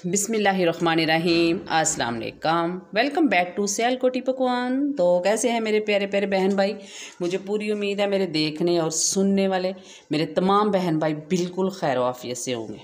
बिस्मिल्लाहिर्रहमानिर्रहीम, अस्सलाम वालेकुम। वेलकम बैक टू सियालकोटी पकवान। तो कैसे हैं मेरे प्यारे प्यारे बहन भाई। मुझे पूरी उम्मीद है मेरे देखने और सुनने वाले मेरे तमाम बहन भाई बिल्कुल खैर आफियत से होंगे।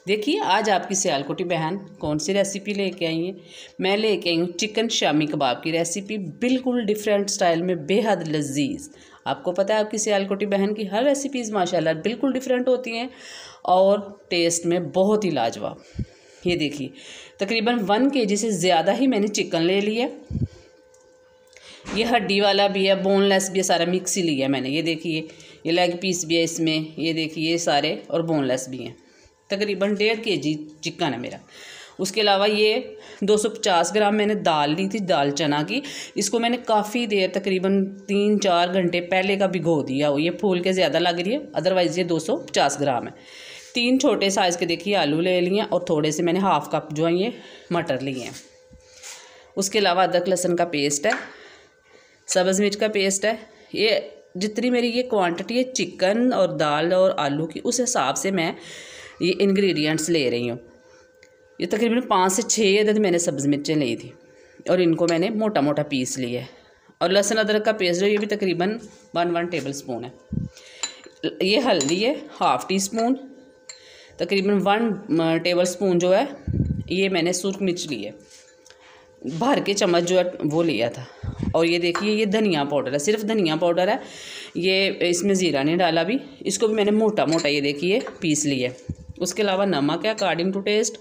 देखिए आज आपकी सियालकोटी बहन कौन सी रेसिपी लेके आई है। मैं लेके आई हूँ चिकन शामी कबाब की रेसिपी, बिल्कुल डिफरेंट स्टाइल में, बेहद लजीज। आपको पता है आपकी सियालकोटी बहन की हर रेसिपीज़ माशाल्लाह बिल्कुल डिफरेंट होती हैं और टेस्ट में बहुत ही लाजवाब। ये देखिए तकरीबन 1 kg से ज़्यादा ही मैंने चिकन ले लिया। ये हड्डी वाला भी है, बोनलेस भी है, सारा मिक्स ही लिया मैंने। ये देखिए ये लेग पीस भी है इसमें, ये देखिए ये सारे, और बोनलेस भी हैं। तकरीबन 1.5 kg चिकन है मेरा। उसके अलावा ये 250 ग्राम मैंने दाल ली थी, दाल चना की। इसको मैंने काफ़ी देर तकरीबन 3-4 घंटे पहले का भिगो दिया हो। ये फूल के ज़्यादा लग रही है, अदरवाइज़ ये 250 ग्राम है। 3 छोटे साइज़ के देखिए आलू ले लिए और थोड़े से मैंने हाफ़ कप जो है ये मटर लिए हैं। उसके अलावा अदरक लहसुन का पेस्ट है, सब्ज़ मिर्च का पेस्ट है। ये जितनी मेरी ये क्वांटिटी है चिकन और दाल और आलू की, उस हिसाब से मैं ये इंग्रेडिएंट्स ले रही हूँ। ये तकरीबन 5 से 6 अदद मैंने सब्ज़ मिर्चें ली थी और इनको मैंने मोटा मोटा पीस लिया है। और लहसुन अदरक का पेस्ट जो ये भी तकरीबन 1 टेबल स्पून है। ये हल्दी है 1/2 टीस्पून। तकरीबन 1 टेबल स्पून जो है ये मैंने सुर्ख मिर्च ली है, भर के चम्मच जो है वो लिया था। और ये देखिए ये धनिया पाउडर है, सिर्फ धनिया पाउडर है ये, इसमें ज़ीरा नहीं डाला भी। इसको भी मैंने मोटा मोटा ये देखिए पीस लिया है। उसके अलावा नमक है अकॉर्डिंग टू टेस्ट।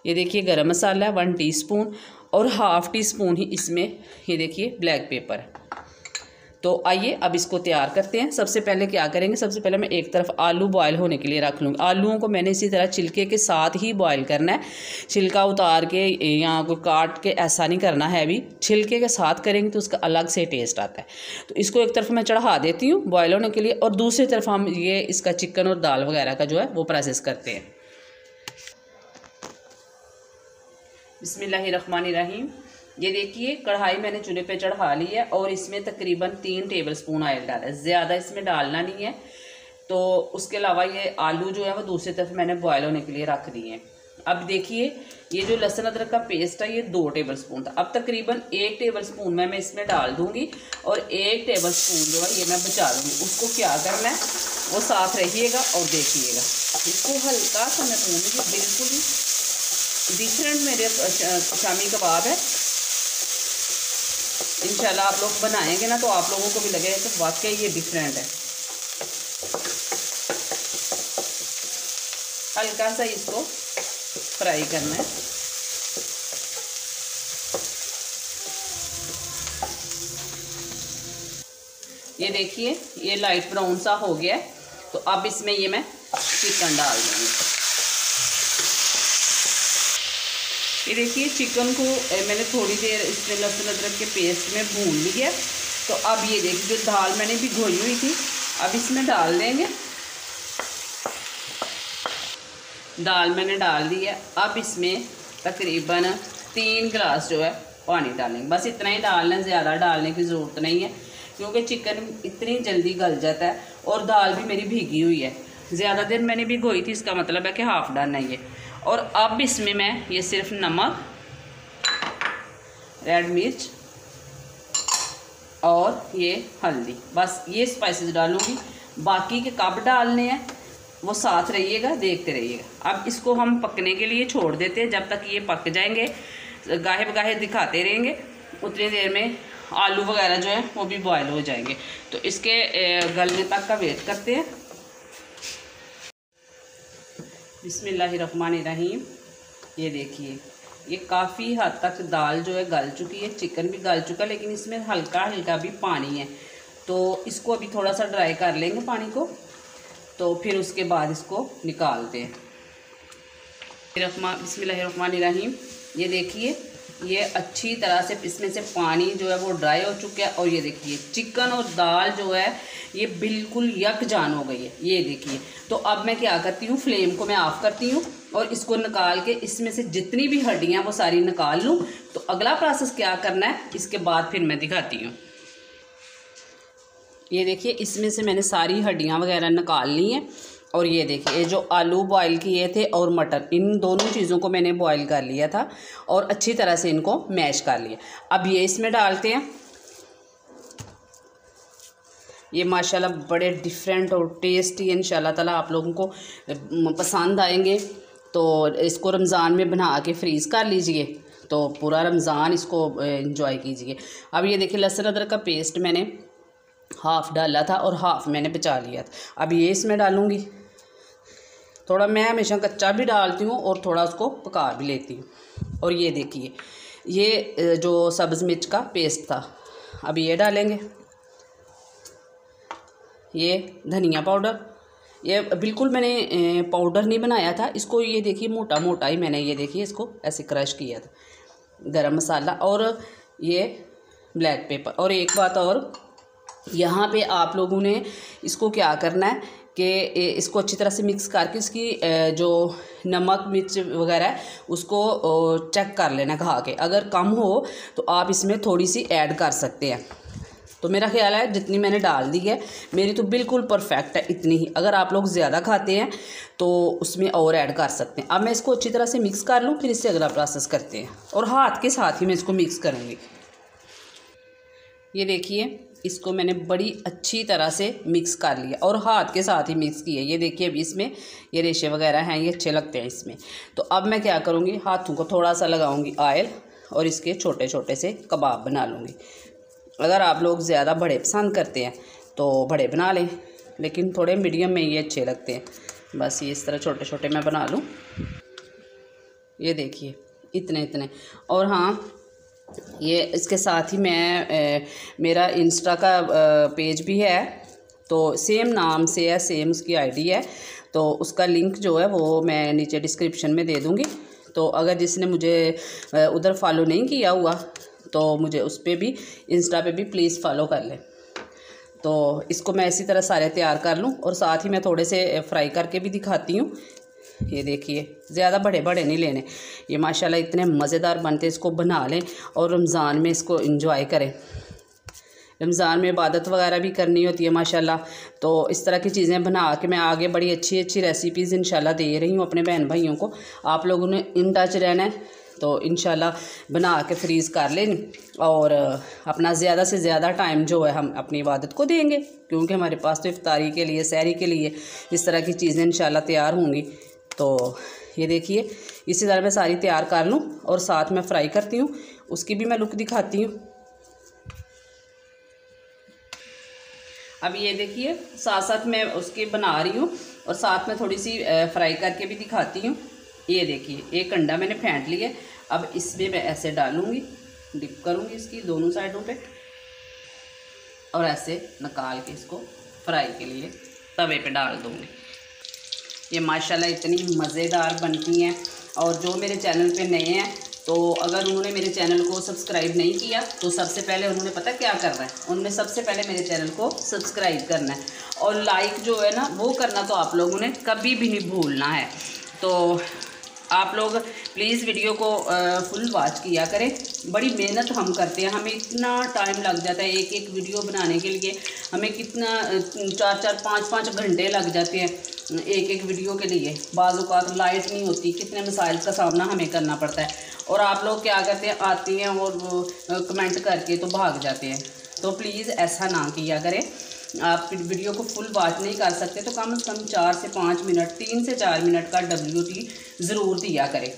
ये देखिए गरम मसाला है 1 टीस्पून और 1/2 टीस्पून ही इसमें ये देखिए ब्लैक पेपर है। तो आइए अब इसको तैयार करते हैं। सबसे पहले क्या करेंगे, सबसे पहले मैं एक तरफ आलू बॉयल होने के लिए रख लूँगी। आलूओं को मैंने इसी तरह छिलके के साथ ही बॉयल करना है, छिलका उतार के या कोई काट के ऐसा नहीं करना है। अभी छिलके के साथ करेंगे तो उसका अलग से टेस्ट आता है। तो इसको एक तरफ मैं चढ़ा देती हूँ बॉयल होने के लिए और दूसरी तरफ हम ये इसका चिकन और दाल वगैरह का जो है वो प्रोसेस करते हैं। बिस्मिल्लाहिर्रहमानिर्रहीम। ये देखिए कढ़ाई मैंने चूल्हे पे चढ़ा ली है और इसमें तकरीबन 3 टेबल स्पून ऑयल डाला है, ज़्यादा इसमें डालना नहीं है। तो उसके अलावा ये आलू जो है वो दूसरी तरफ मैंने बॉयल होने के लिए रख दिए हैं। अब देखिए ये जो लहसुन अदरक का पेस्ट है ये 2 टेबल स्पून था। अब तकरीबन 1 टेबल स्पून मैं इसमें डाल दूँगी और 1 टेबल स्पून जो है ये मैं बचा लूँगी। उसको क्या करना है वो साथ रहिएगा और देखिएगा। इसको हल्का सा मैं भूनूँगी, बिल्कुल ही डिफरेंट मेरे शामी कबाब है। इंशाल्लाह आप लोग बनाएंगे ना तो आप लोगों को भी लगेगा कि वाकई ये डिफरेंट है। हल्का सा इसको फ्राई करना है। ये देखिए ये लाइट ब्राउन सा हो गया है। तो अब इसमें ये मैं चिकन डाल दूँगी। ये देखिए चिकन को मैंने थोड़ी देर इसमें लहसुन अदरक के पेस्ट में भून लिया। तो अब ये देखिए जो दाल मैंने भिगोई हुई थी अब इसमें डाल देंगे। दाल मैंने डाल दी है। अब इसमें तकरीबन 3 गिलास जो है पानी डालेंगे। बस इतना ही डालना है, ज़्यादा डालने की ज़रूरत नहीं है क्योंकि चिकन इतनी जल्दी गल जाता है और दाल भी मेरी भीगी हुई है। ज़्यादा देर मैंने भिगोई थी, इसका मतलब है कि हाफ़ डालना है ये। और अब इसमें मैं ये सिर्फ नमक, रेड मिर्च और ये हल्दी, बस ये स्पाइसेस डालूंगी। बाकी के कब डालने हैं वो साथ रहिएगा, देखते रहिएगा। अब इसको हम पकने के लिए छोड़ देते हैं। जब तक ये पक जाएंगे गाहे बगाहे दिखाते रहेंगे, उतनी देर में आलू वगैरह जो है वो भी बॉयल हो जाएंगे। तो इसके गलने तक का वेट करते हैं। बिस्मिल्लाहिर्रहमानिर्रहीम। ये देखिए ये काफ़ी हद तक दाल जो है गल चुकी है, चिकन भी गल चुका है, लेकिन इसमें हल्का हल्का भी पानी है। तो इसको अभी थोड़ा सा ड्राई कर लेंगे पानी को, तो फिर उसके बाद इसको निकालते हैं। बिस्मिल्लाहिर्रहमानिर्रहीम। ये देखिए ये अच्छी तरह से इसमें से पानी जो है वो ड्राई हो चुका है और ये देखिए चिकन और दाल जो है ये बिल्कुल यकजान हो गई है। ये देखिए तो अब मैं क्या करती हूँ, फ्लेम को मैं ऑफ़ करती हूँ और इसको निकाल के इसमें से जितनी भी हड्डियाँ वो सारी निकाल लूँ। तो अगला प्रोसेस क्या करना है इसके बाद फिर मैं दिखाती हूँ। ये देखिए इसमें से मैंने सारी हड्डियाँ वगैरह निकाल ली हैं और ये देखिए, ये जो आलू बॉईल किए थे और मटर, इन दोनों चीज़ों को मैंने बॉईल कर लिया था और अच्छी तरह से इनको मैश कर लिया। अब ये इसमें डालते हैं। ये माशाल्लाह बड़े डिफरेंट और टेस्टी इंशाल्लाह ताला आप लोगों को पसंद आएंगे। तो इसको रमज़ान में बना के फ्रीज़ कर लीजिए, तो पूरा रमज़ान इसको एंजॉय कीजिए। अब ये देखिए, लहसुन अदरक का पेस्ट मैंने हाफ़ डाला था और हाफ़ मैंने बचा लिया था। अब ये इसमें डालूँगी। थोड़ा मैं हमेशा कच्चा भी डालती हूँ और थोड़ा उसको पका भी लेती हूँ। और ये देखिए, ये जो सब्ज़ मिर्च का पेस्ट था, अब ये डालेंगे। ये धनिया पाउडर, ये बिल्कुल मैंने पाउडर नहीं बनाया था इसको। ये देखिए, मोटा मोटा ही मैंने ये देखिए इसको ऐसे क्रश किया था। गरम मसाला और ये ब्लैक पेपर। और एक बात और, यहाँ पे आप लोगों ने इसको क्या करना है कि इसको अच्छी तरह से मिक्स करके इसकी जो नमक मिर्च वगैरह है उसको चेक कर लेना खा के। अगर कम हो तो आप इसमें थोड़ी सी ऐड कर सकते हैं। तो मेरा ख्याल है जितनी मैंने डाल दी है मेरी तो बिल्कुल परफेक्ट है, इतनी ही। अगर आप लोग ज़्यादा खाते हैं तो उसमें और ऐड कर सकते हैं। अब मैं इसको अच्छी तरह से मिक्स कर लूँ, फिर इससे अगला प्रोसेस करते हैं। और हाथ के साथ ही मैं इसको मिक्स करूँगी। ये देखिए, इसको मैंने बड़ी अच्छी तरह से मिक्स कर लिया और हाथ के साथ ही मिक्स किया। ये देखिए, अभी इसमें ये रेशे वगैरह हैं, ये अच्छे लगते हैं इसमें। तो अब मैं क्या करूँगी, हाथों को थोड़ा सा लगाऊँगी ऑयल और इसके छोटे छोटे से कबाब बना लूँगी। अगर आप लोग ज़्यादा बड़े पसंद करते हैं तो बड़े बना लें, लेकिन थोड़े मीडियम में ये अच्छे लगते हैं। बस ये इस तरह छोटे छोटे मैं बना लूँ। ये देखिए, इतने इतने। और हाँ, ये इसके साथ ही मैं मेरा इंस्टा का पेज भी है, तो सेम नाम से है, सेम उसकी आईडी है। तो उसका लिंक जो है वो मैं नीचे डिस्क्रिप्शन में दे दूँगी। तो अगर जिसने मुझे उधर फॉलो नहीं किया हुआ तो मुझे उस पर भी, इंस्टा पे भी प्लीज़ फॉलो कर लें। तो इसको मैं इसी तरह सारे तैयार कर लूँ और साथ ही मैं थोड़े से फ्राई करके भी दिखाती हूँ। ये देखिए, ज़्यादा बड़े बड़े नहीं लेने। ये माशाल्लाह इतने मज़ेदार बनते, इसको बना लें और रमज़ान में इसको एंजॉय करें। रमज़ान में इबादत वगैरह भी करनी होती है माशाल्लाह। तो इस तरह की चीज़ें बना के मैं आगे बड़ी अच्छी अच्छी रेसिपीज़ इंशाल्लाह दे रही हूँ अपने बहन भाइयों को। आप लोगों ने इन टच रहना है, तो इंशाल्लाह बना के फ्रीज़ कर लें और अपना ज़्यादा से ज़्यादा टाइम जो है हम अपनी इबादत को देंगे, क्योंकि हमारे पास तो इफ्तारी के लिए, सहरी के लिए इस तरह की चीज़ें इंशाल्लाह तैयार होंगी। तो ये देखिए, इसी तरह मैं सारी तैयार कर लूँ और साथ में फ्राई करती हूँ, उसकी भी मैं लुक दिखाती हूँ। अब ये देखिए, साथ साथ मैं उसकी बना रही हूँ और साथ में थोड़ी सी फ्राई करके भी दिखाती हूँ। ये देखिए, एक अंडा मैंने फेंट लिया। अब इसमें मैं ऐसे डालूँगी, डिप करूँगी इसकी दोनों साइडों पे और ऐसे निकाल के इसको फ्राई के लिए तवे पे डाल दूँगी। ये माशाल्लाह इतनी मज़ेदार बनती हैं। और जो मेरे चैनल पे नए हैं, तो अगर उन्होंने मेरे चैनल को सब्सक्राइब नहीं किया तो सबसे पहले उन्होंने पता क्या करना है, उन्होंने सबसे पहले मेरे चैनल को सब्सक्राइब करना है और लाइक जो है ना वो करना तो आप लोगों ने कभी भी नहीं भूलना है। तो आप लोग प्लीज़ वीडियो को फुल वॉच किया करें। बड़ी मेहनत हम करते हैं, हमें इतना टाइम लग जाता है एक एक वीडियो बनाने के लिए। हमें कितना 4-4 5-5 घंटे लग जाते हैं एक एक वीडियो के लिए। बाज़ औक़ात लाइट नहीं होती, कितने मसाइल का सामना हमें करना पड़ता है। और आप लोग क्या करते हैं, आते हैं और कमेंट करके तो भाग जाते हैं। तो प्लीज़ ऐसा ना किया करें। आप वीडियो को फुल वॉच नहीं कर सकते तो कम से कम 4 से 5 मिनट, 3 से 4 मिनट का WT ज़रूर दिया करें।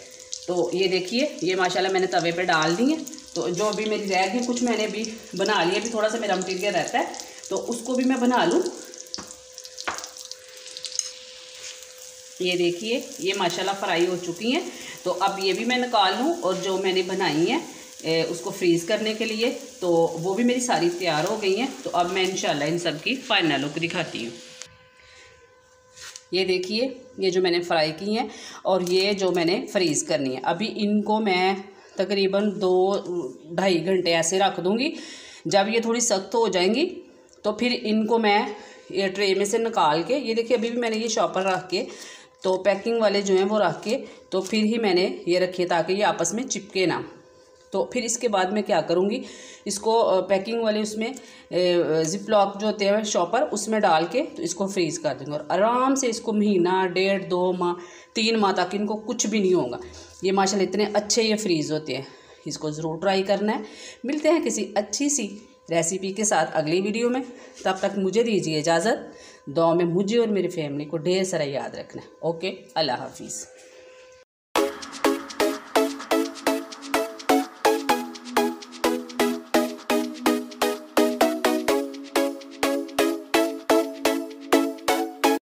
तो ये देखिए, ये माशाल्लाह मैंने तवे पे डाल दी है। तो जो अभी मेरी रह गई, कुछ मैंने भी बना लिया, अभी थोड़ा सा मेरा मटीरियल रहता है तो उसको भी मैं बना लूँ। ये देखिए, ये माशाल्लाह फ्राई हो चुकी हैं। तो अब ये भी मैं निकाल लूँ और जो मैंने बनाई हैं उसको फ्रीज़ करने के लिए, तो वो भी मेरी सारी तैयार हो गई हैं। तो अब मैं इंशाल्लाह इन सब की फाइनल लुक दिखाती हूँ। ये देखिए, ये जो मैंने फ्राई की हैं और ये जो मैंने फ्रीज़ करनी है। अभी इनको मैं तकरीबन 2-2.5 घंटे ऐसे रख दूँगी। जब ये थोड़ी सख्त हो जाएंगी तो फिर इनको मैं ये ट्रे में से निकाल के, ये देखिए अभी भी मैंने ये शॉपर रख के, तो पैकिंग वाले जो हैं वो रख के, तो फिर ही मैंने ये रखे ताकि ये आपस में चिपके ना। तो फिर इसके बाद मैं क्या करूँगी, इसको पैकिंग वाले उसमें जिप लॉक जो होते हैं शॉपर, उसमें डाल के तो इसको फ्रीज़ कर दूँगी और आराम से इसको महीना, 1.5, 2 माह, 3 माह तक इनको कुछ भी नहीं होगा। ये माशाल्लाह इतने अच्छे ये फ्रीज़ होते हैं, इसको ज़रूर ट्राई करना है। मिलते हैं किसी अच्छी सी रेसिपी के साथ अगली वीडियो में। तब तक मुझे दीजिए इजाज़त। दुआ में मुझे और मेरी फैमिली को ढेर सारा याद रखना है। ओके, अल्लाह हाफिज़।